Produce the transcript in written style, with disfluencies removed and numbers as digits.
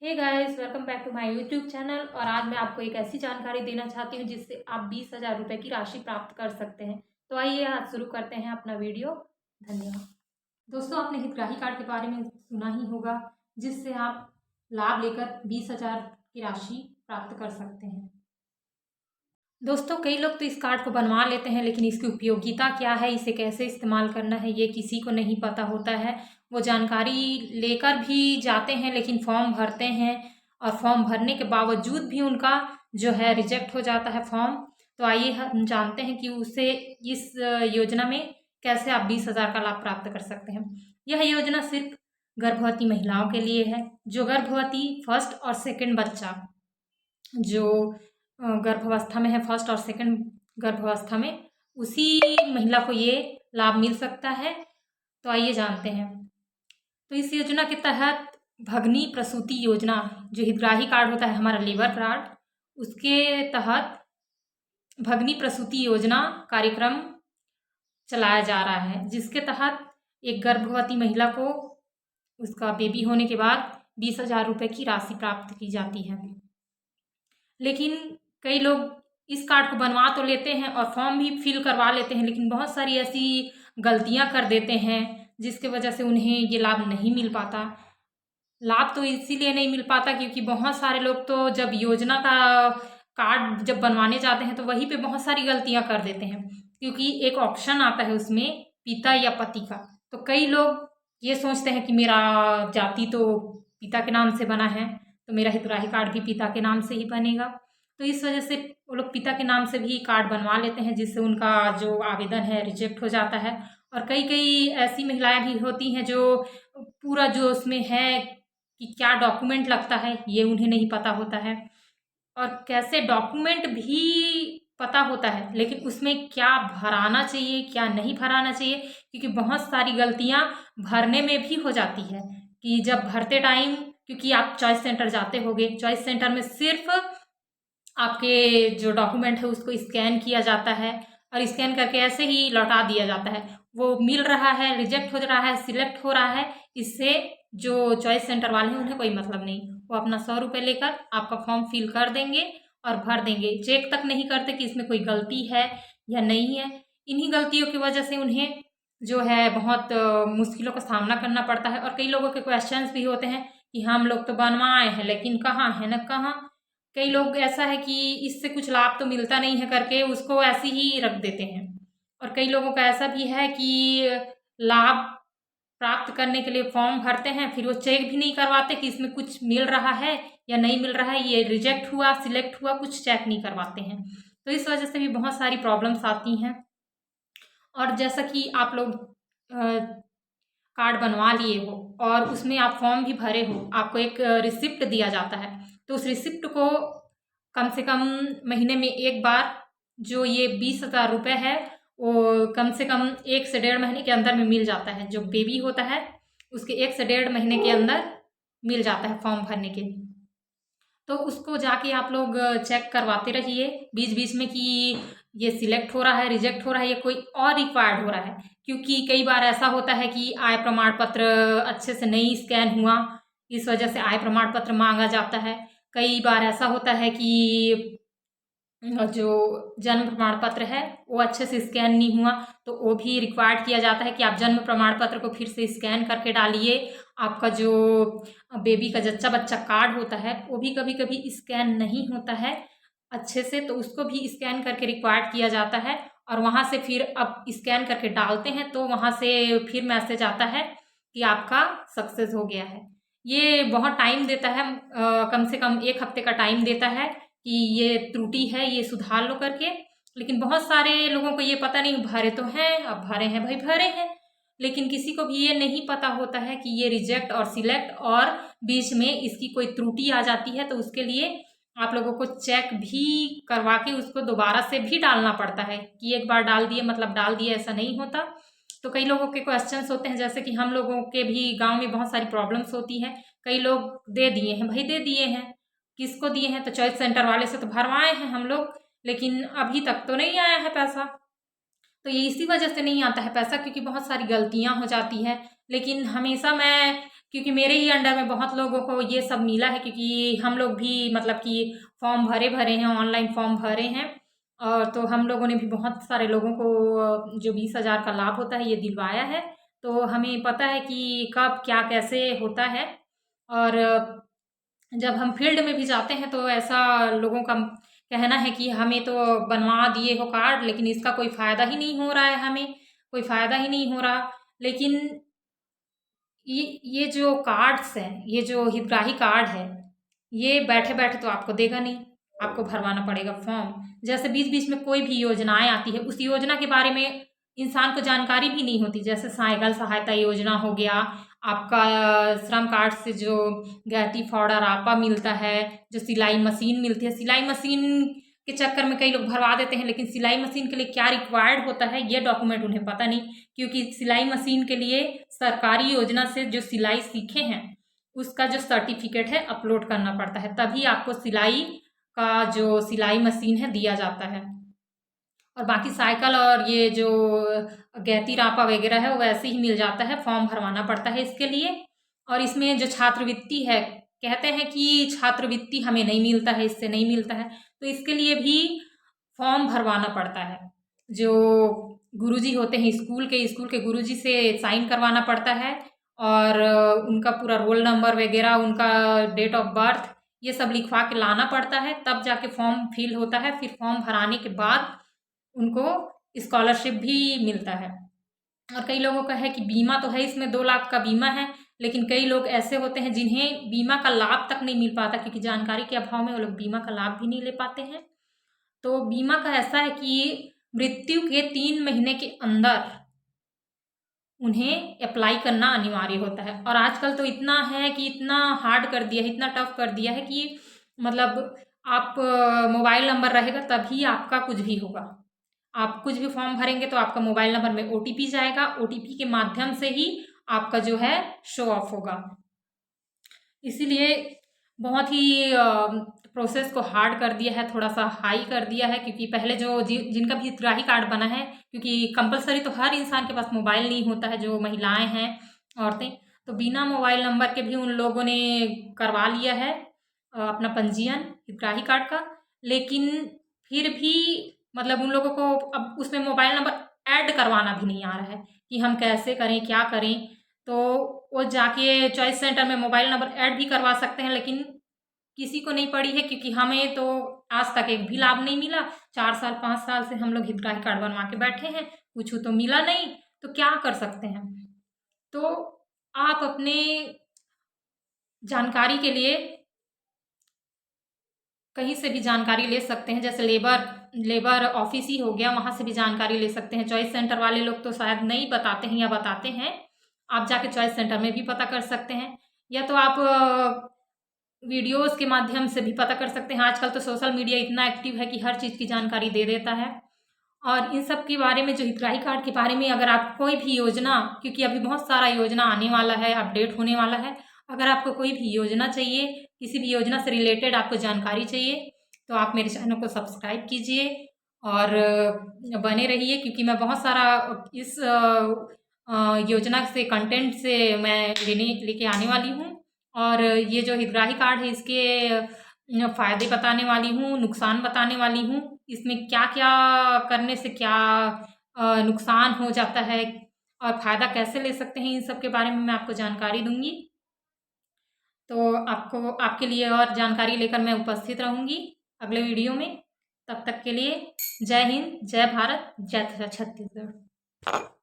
Hey guys, welcome back to my YouTube channel. और आज मैं आपको एक ऐसी जानकारी देना चाहती हूँ जिससे आप 20,000 रुपये की राशि प्राप्त कर सकते हैं। तो आइए आज शुरू करते हैं अपना वीडियो। धन्यवाद। दोस्तों, आपने हितग्राही कार्ड के बारे में सुना ही होगा, जिससे आप लाभ लेकर 20,000 की राशि प्राप्त कर सकते हैं। दोस्तों, कई लोग तो इस कार्ड को बनवा लेते हैं, लेकिन इसकी उपयोगिता क्या है, इसे कैसे इस्तेमाल करना है, ये किसी को नहीं पता होता है। वो जानकारी लेकर भी जाते हैं, लेकिन फॉर्म भरते हैं और फॉर्म भरने के बावजूद भी उनका जो है रिजेक्ट हो जाता है फॉर्म। तो आइए हम जानते हैं कि उसे इस योजना में कैसे आप 20,000 का लाभ प्राप्त कर सकते हैं। यह योजना सिर्फ गर्भवती महिलाओं के लिए है, जो गर्भवती फर्स्ट और सेकंड बच्चा जो गर्भावस्था में है, फर्स्ट और सेकंड गर्भावस्था में, उसी महिला को ये लाभ मिल सकता है। तो आइए जानते हैं। तो इस योजना के तहत भगनी प्रसूति योजना, जो हितग्राही कार्ड होता है हमारा लेबर कार्ड, उसके तहत भगनी प्रसूति योजना कार्यक्रम चलाया जा रहा है, जिसके तहत एक गर्भवती महिला को उसका बेबी होने के बाद 20,000 रुपये की राशि प्राप्त की जाती है। लेकिन कई लोग इस कार्ड को बनवा तो लेते हैं और फॉर्म भी फिल करवा लेते हैं, लेकिन बहुत सारी ऐसी गलतियां कर देते हैं जिसके वजह से उन्हें ये लाभ नहीं मिल पाता। लाभ तो इसीलिए नहीं मिल पाता क्योंकि बहुत सारे लोग तो जब योजना का कार्ड जब बनवाने जाते हैं तो वहीं पे बहुत सारी गलतियां कर देते हैं, क्योंकि एक ऑप्शन आता है उसमें पिता या पति का। तो कई लोग ये सोचते हैं कि मेरा जाति तो पिता के नाम से बना है, तो मेरा हितग्राही कार्ड भी पिता के नाम से ही बनेगा। तो इस वजह से वो लोग पिता के नाम से भी कार्ड बनवा लेते हैं, जिससे उनका जो आवेदन है रिजेक्ट हो जाता है। और कई कई ऐसी महिलाएं भी होती हैं जो पूरा जो उसमें है कि क्या डॉक्यूमेंट लगता है ये उन्हें नहीं पता होता है, और कैसे डॉक्यूमेंट भी पता होता है, लेकिन उसमें क्या भराना चाहिए क्या नहीं भराना चाहिए, क्योंकि बहुत सारी गलतियां भरने में भी हो जाती है। कि जब भरते टाइम, क्योंकि आप चॉइस सेंटर जाते होगे, चॉइस सेंटर में सिर्फ आपके जो डॉक्यूमेंट है उसको स्कैन किया जाता है और स्कैन करके ऐसे ही लौटा दिया जाता है। वो मिल रहा है, रिजेक्ट हो रहा है, सिलेक्ट हो रहा है, इससे जो चॉइस सेंटर वाले हैं उन्हें कोई मतलब नहीं। वो अपना 100 रुपये लेकर आपका फॉर्म फिल कर देंगे और भर देंगे, चेक तक नहीं करते कि इसमें कोई गलती है या नहीं है। इन्हीं गलतियों की वजह से उन्हें जो है बहुत मुश्किलों का सामना करना पड़ता है। और कई लोगों के क्वेश्चंस भी होते हैं कि हम लोग तो बनवाए हैं लेकिन कहाँ है न कहाँ। कई लोग ऐसा है कि इससे कुछ लाभ तो मिलता नहीं है करके उसको ऐसे ही रख देते हैं। और कई लोगों का ऐसा भी है कि लाभ प्राप्त करने के लिए फॉर्म भरते हैं, फिर वो चेक भी नहीं करवाते कि इसमें कुछ मिल रहा है या नहीं मिल रहा है, ये रिजेक्ट हुआ सिलेक्ट हुआ, कुछ चेक नहीं करवाते हैं। तो इस वजह से भी बहुत सारी प्रॉब्लम्स आती हैं। और जैसा कि आप लोग कार्ड बनवा लिए हो और उसमें आप फॉर्म भी भरे हो, आपको एक रिसिप्ट दिया जाता है, तो उस रिसिप्ट को कम से कम महीने में एक बार, जो ये 20,000 रुपये है, वो कम से कम 1 से 1.5 महीने के अंदर में मिल जाता है। जो बेबी होता है उसके 1 से 1.5 महीने के अंदर मिल जाता है फॉर्म भरने के। तो उसको जाके आप लोग चेक करवाते रहिए बीच बीच में कि ये सिलेक्ट हो रहा है, रिजेक्ट हो रहा है, या कोई और रिक्वायर्ड हो रहा है। क्योंकि कई बार ऐसा होता है कि आय प्रमाण पत्र अच्छे से नहीं स्कैन हुआ, इस वजह से आय प्रमाण पत्र मांगा जाता है। कई बार ऐसा होता है कि जो जन्म प्रमाण पत्र है वो अच्छे से स्कैन नहीं हुआ, तो वो भी रिक्वायर्ड किया जाता है कि आप जन्म प्रमाण पत्र को फिर से स्कैन करके डालिए। आपका जो बेबी का जच्चा बच्चा कार्ड होता है वो भी कभी कभी स्कैन नहीं होता है अच्छे से, तो उसको भी स्कैन करके रिक्वायर्ड किया जाता है। और वहाँ से फिर अब स्कैन करके डालते हैं तो वहाँ से फिर मैसेज आता है कि आपका सक्सेस हो गया है। ये बहुत टाइम देता है, कम से कम 1 हफ्ते का टाइम देता है कि ये त्रुटि है, ये सुधार लो करके। लेकिन बहुत सारे लोगों को ये पता नहीं, भरे तो हैं, अब भरे हैं भाई भरे हैं, लेकिन किसी को भी ये नहीं पता होता है कि ये रिजेक्ट और सिलेक्ट और बीच में इसकी कोई त्रुटि आ जाती है, तो उसके लिए आप लोगों को चेक भी करवा के उसको दोबारा से भी डालना पड़ता है कि एक बार डाल दिए मतलब डाल दिए, ऐसा नहीं होता। तो कई लोगों के क्वेश्चंस होते हैं, जैसे कि हम लोगों के भी गांव में बहुत सारी प्रॉब्लम्स होती हैं। कई लोग दे दिए हैं भाई, दे दिए हैं, किसको दिए हैं, तो चॉइस सेंटर वाले से तो भरवाए हैं हम लोग, लेकिन अभी तक तो नहीं आया है पैसा। तो ये इसी वजह से नहीं आता है पैसा, क्योंकि बहुत सारी गलतियां हो जाती है। लेकिन हमेशा मैं क्योंकि मेरे ही अंडर में बहुत लोगों को ये सब मिला है, क्योंकि हम लोग भी मतलब कि फॉर्म भरे हैं, ऑनलाइन फॉर्म भरे हैं। और तो हम लोगों ने भी बहुत सारे लोगों को जो 20,000 का लाभ होता है ये दिलवाया है। तो हमें पता है कि कब क्या कैसे होता है। और जब हम फील्ड में भी जाते हैं तो ऐसा लोगों का कहना है कि हमें तो बनवा दिए हो कार्ड, लेकिन इसका कोई फ़ायदा ही नहीं हो रहा है, हमें कोई फ़ायदा ही नहीं हो रहा। लेकिन ये जो कार्ड्स हैं, ये जो हितग्राही कार्ड है, ये बैठे बैठे तो आपको देगा नहीं, आपको भरवाना पड़ेगा फॉर्म। जैसे बीच बीच में कोई भी योजनाएं आती है, उस योजना के बारे में इंसान को जानकारी भी नहीं होती। जैसे साइकिल सहायता योजना हो गया, आपका श्रम कार्ड से जो गैती फावड़ा रापा मिलता है, जो सिलाई मशीन मिलती है, सिलाई मशीन के चक्कर में कई लोग भरवा देते हैं, लेकिन सिलाई मशीन के लिए क्या रिक्वायर्ड होता है ये डॉक्यूमेंट उन्हें पता नहीं। क्योंकि सिलाई मशीन के लिए सरकारी योजना से जो सिलाई सीखे हैं उसका जो सर्टिफिकेट है अपलोड करना पड़ता है, तभी आपको सिलाई का जो सिलाई मशीन है दिया जाता है। और बाकी साइकिल और ये जो गैती रापा वगैरह है वो वैसे ही मिल जाता है, फॉर्म भरवाना पड़ता है इसके लिए। और इसमें जो छात्रवृत्ति है, कहते हैं कि छात्रवृत्ति हमें नहीं मिलता है, इससे नहीं मिलता है, तो इसके लिए भी फॉर्म भरवाना पड़ता है। जो गुरुजी होते हैं स्कूल के गुरुजी से साइन करवाना पड़ता है। और उनका पूरा रोल नंबर वगैरह, उनका डेट ऑफ बर्थ, ये सब लिखवा के लाना पड़ता है, तब जाके फॉर्म फिल होता है। फिर फॉर्म भराने के बाद उनको स्कॉलरशिप भी मिलता है। और कई लोगों का है कि बीमा तो है, इसमें 2 लाख का बीमा है, लेकिन कई लोग ऐसे होते हैं जिन्हें बीमा का लाभ तक नहीं मिल पाता, क्योंकि जानकारी के अभाव में वो लोग बीमा का लाभ भी नहीं ले पाते हैं। तो बीमा का ऐसा है कि मृत्यु के 3 महीने के अंदर उन्हें अप्लाई करना अनिवार्य होता है। और आजकल तो इतना है कि इतना हार्ड कर दिया है, इतना टफ कर दिया है कि मतलब आप मोबाइल नंबर रहेगा तभी आपका कुछ भी होगा। आप कुछ भी फॉर्म भरेंगे तो आपका मोबाइल नंबर में ओटीपी जाएगा, ओटीपी के माध्यम से ही आपका जो है शो ऑफ होगा। इसीलिए बहुत ही प्रोसेस को हार्ड कर दिया है, थोड़ा सा हाई कर दिया है। क्योंकि पहले जो जिनका भी हितग्राही कार्ड बना है, क्योंकि कंपलसरी तो हर इंसान के पास मोबाइल नहीं होता है, जो महिलाएं हैं, औरतें, तो बिना मोबाइल नंबर के भी उन लोगों ने करवा लिया है अपना पंजीयन हितग्राही कार्ड का। लेकिन फिर भी मतलब उन लोगों को अब उसमें मोबाइल नंबर ऐड करवाना भी नहीं आ रहा है कि हम कैसे करें, क्या करें। तो वो जाके चॉइस सेंटर में मोबाइल नंबर ऐड भी करवा सकते हैं, लेकिन किसी को नहीं पड़ी है, क्योंकि हमें तो आज तक एक भी लाभ नहीं मिला। 4 साल 5 साल से हम लोग हितग्राही कार्ड बनवा के बैठे हैं, कुछ तो मिला नहीं, तो क्या कर सकते हैं। तो आप अपने जानकारी के लिए कहीं से भी जानकारी ले सकते हैं। जैसे लेबर ऑफिस ही हो गया, वहाँ से भी जानकारी ले सकते हैं। चॉइस सेंटर वाले लोग तो शायद नहीं बताते हैं, या बताते हैं, आप जाके चॉइस सेंटर में भी पता कर सकते हैं। या तो आप वीडियोस के माध्यम से भी पता कर सकते हैं। आजकल तो सोशल मीडिया इतना एक्टिव है कि हर चीज़ की जानकारी दे देता है। और इन सब के बारे में, जो हितग्राही कार्ड के बारे में, अगर आप कोई भी योजना, क्योंकि अभी बहुत सारा योजना आने वाला है, अपडेट होने वाला है, अगर आपको कोई भी योजना चाहिए, किसी भी योजना से रिलेटेड आपको जानकारी चाहिए, तो आप मेरे चैनल को सब्सक्राइब कीजिए और बने रहिए। क्योंकि मैं बहुत सारा इस योजना से, कंटेंट से मैं लेके आने वाली हूँ। और ये जो हितग्राही कार्ड है, इसके फ़ायदे बताने वाली हूँ, नुकसान बताने वाली हूँ, इसमें क्या क्या करने से क्या नुकसान हो जाता है और फ़ायदा कैसे ले सकते हैं, इन सब के बारे में मैं आपको जानकारी दूंगी। तो आपके लिए और जानकारी लेकर मैं उपस्थित रहूंगी अगले वीडियो में। तब तक के लिए जय हिंद, जय भारत, जय छत्तीसगढ़।